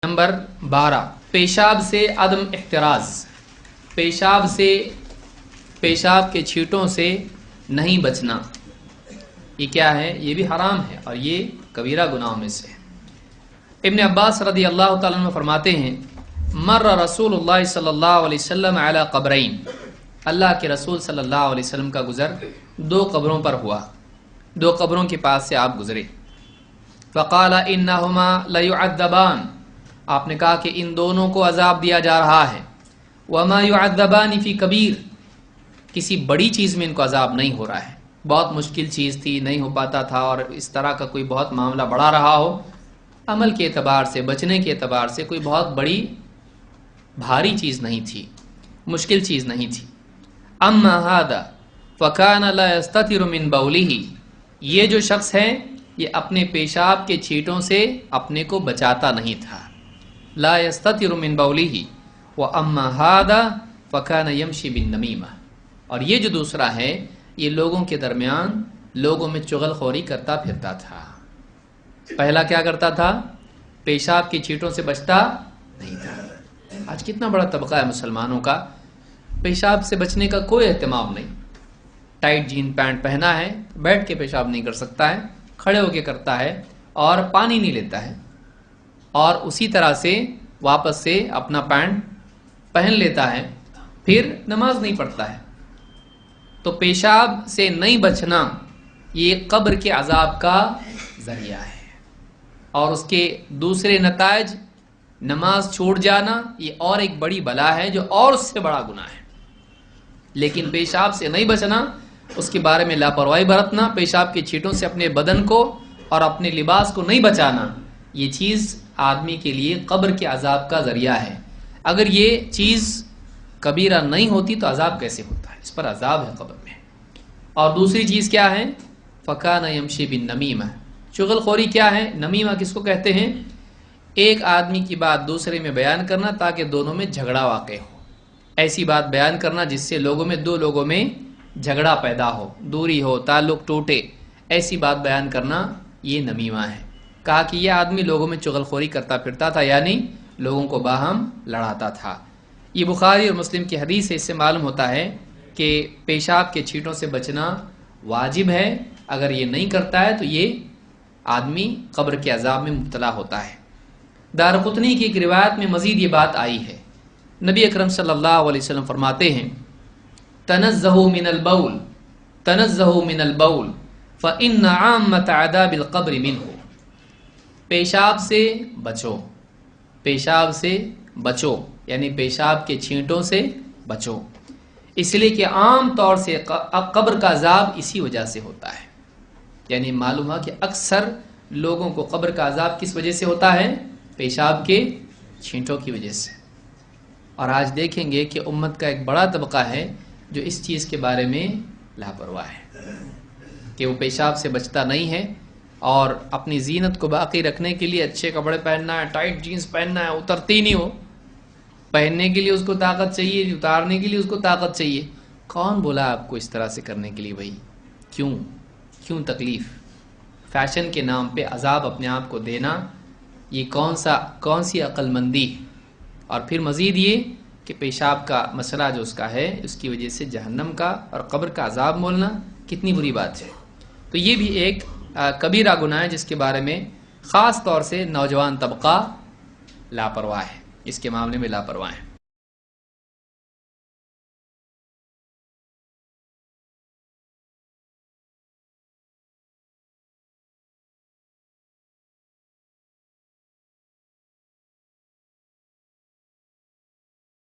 Number 12 پیشاب سے عدم احتراز، پیشاب کے چھینٹوں سے نہیں بچنا، یہ کیا ہے؟ یہ بھی حرام ہے اور یہ کبیرہ گناہوں میں سے ہے۔ ابن عباس رضی اللہ تعالیٰ عنہ فرماتے ہیں مر رسول اللہ صلی اللہ علیہ وسلم علی قبرین، اللہ کے رسول صلی اللہ علیہ وسلم کا گزر دو قبروں پر ہوا، دو قبروں کے پاس سے آپ گزرے۔ فقال انہما لیعذبان، آپ نے کہا کہ ان دونوں کو عذاب دیا جا رہا ہے۔ وما یعذبان فی کبیر، کسی بڑی چیز میں ان کو عذاب نہیں ہو رہا ہے، بہت مشکل چیز تھی، نہیں ہو پاتا تھا، اور اس طرح کا کوئی بہت معاملہ بڑھا رہا ہو، عمل کے اعتبار سے، بچنے کے اعتبار سے کوئی بہت بڑی بھاری چیز نہیں تھی، مشکل چیز نہیں تھی۔ اما ھذا فکان لا یستتر من بولہ، یہ جو شخص ہے یہ اپنے پیشاب کے چھینٹوں سے اپنے کو بچاتا نہیں تھا، لا یستتر من بولہ۔ واما ھذا فکان یمشی بالنمیمہ، اور یہ جو دوسرا ہے یہ لوگوں کے درمیان لوگوں میں چغل خوری کرتا پھرتا تھا۔ پہلا کیا کرتا تھا؟ پیشاب کی چھینٹوں سے بچتا نہیں تھا۔ آج کتنا بڑا طبقہ ہے مسلمانوں کا، پیشاب سے بچنے کا کوئی اہتمام نہیں، ٹائٹ جین پینٹ پہنا ہے، بیٹھ کے پیشاب نہیں کر سکتا ہے، کھڑے ہو کے کرتا ہے، اور پانی نہیں لیتا ہے، اور اسی طرح سے واپس سے اپنا پینٹ پہن لیتا ہے، پھر نماز نہیں پڑھتا ہے۔ تو پیشاب سے نہیں بچنا یہ قبر کے عذاب کا ذریعہ ہے، اور اس کے دوسرے نتائج نماز چھوٹ جانا یہ اور ایک بڑی بلا ہے جو اور اس سے بڑا گناہ ہے۔ لیکن پیشاب سے نہیں بچنا، اس کے بارے میں لاپرواہی برتنا، پیشاب کے چھینٹوں سے اپنے بدن کو اور اپنے لباس کو نہیں بچانا، یہ چیز آدمی کے لیے قبر کے عذاب کا ذریعہ ہے۔ اگر یہ چیز کبیرہ نہیں ہوتی تو عذاب کیسے ہوتا ہے؟ اس پر عذاب ہے قبر میں۔ اور دوسری چیز کیا ہے؟ فکان یمشی بالنمیمہ، چغل خوری کیا ہے؟ نمیمہ کس کو کہتے ہیں؟ ایک آدمی کی بات دوسرے میں بیان کرنا تاکہ دونوں میں جھگڑا واقع ہو، ایسی بات بیان کرنا جس سے دو لوگوں میں جھگڑا پیدا ہو، دوری ہو، تعلق ٹوٹے، ایسی بات بیان کرنا یہ نمیمہ ہے۔ کہا کہ یہ آدمی لوگوں میں چغل خوری کرتا پھرتا تھا، یعنی لوگوں کو باہم لڑاتا تھا۔ یہ بخاری اور مسلم کی حدیث سے اس سے معلوم ہوتا ہے کہ پیشاب کے چھینٹوں سے بچنا واجب ہے، اگر یہ نہیں کرتا ہے تو یہ آدمی قبر کے عذاب میں مبتلا ہوتا ہے۔ دارقطنی کی ایک روایت میں مزید یہ بات آئی ہے، نبی اکرم صلی اللہ علیہ وسلم فرماتے ہیں تنزہوا من البول فإن عامة عذاب القبر منه، پیشاب سے بچو، یعنی پیشاب کے چھینٹوں سے بچو، اس لیے کہ عام طور سے قبر کا عذاب اسی وجہ سے ہوتا ہے۔ یعنی معلوم ہے کہ اکثر لوگوں کو قبر کا عذاب کس وجہ سے ہوتا ہے؟ پیشاب کے چھینٹوں کی وجہ سے۔ اور آج دیکھیں گے کہ امت کا ایک بڑا طبقہ ہے جو اس چیز کے بارے میں لاپرواہ ہے کہ وہ پیشاب سے بچتا نہیں ہے، اور اپنی زینت کو باقی رکھنے کے لیے اچھے کپڑے پہننا ہے، ٹائٹ جینز پہننا ہے، اترتی نہیں ہو، پہننے کے لیے اس کو طاقت چاہیے، اتارنے کے لیے اس کو طاقت چاہیے۔ کون بولا آپ کو اس طرح سے کرنے کے لیے؟ بھائی کیوں تکلیف؟ فیشن کے نام پہ عذاب اپنے آپ کو دینا یہ کون سی عقل مندی؟ اور پھر مزید یہ کہ پیشاب کا مسئلہ جو اس کا ہے اس کی وجہ سے جہنم کا اور قبر کا عذاب مولنا کتنی بری بات ہے۔ تو یہ بھی ایک کبیرہ گناہ ہے جس کے بارے میں خاص طور سے نوجوان طبقہ لاپرواہ ہے، اس کے معاملے میں لاپرواہ ہے۔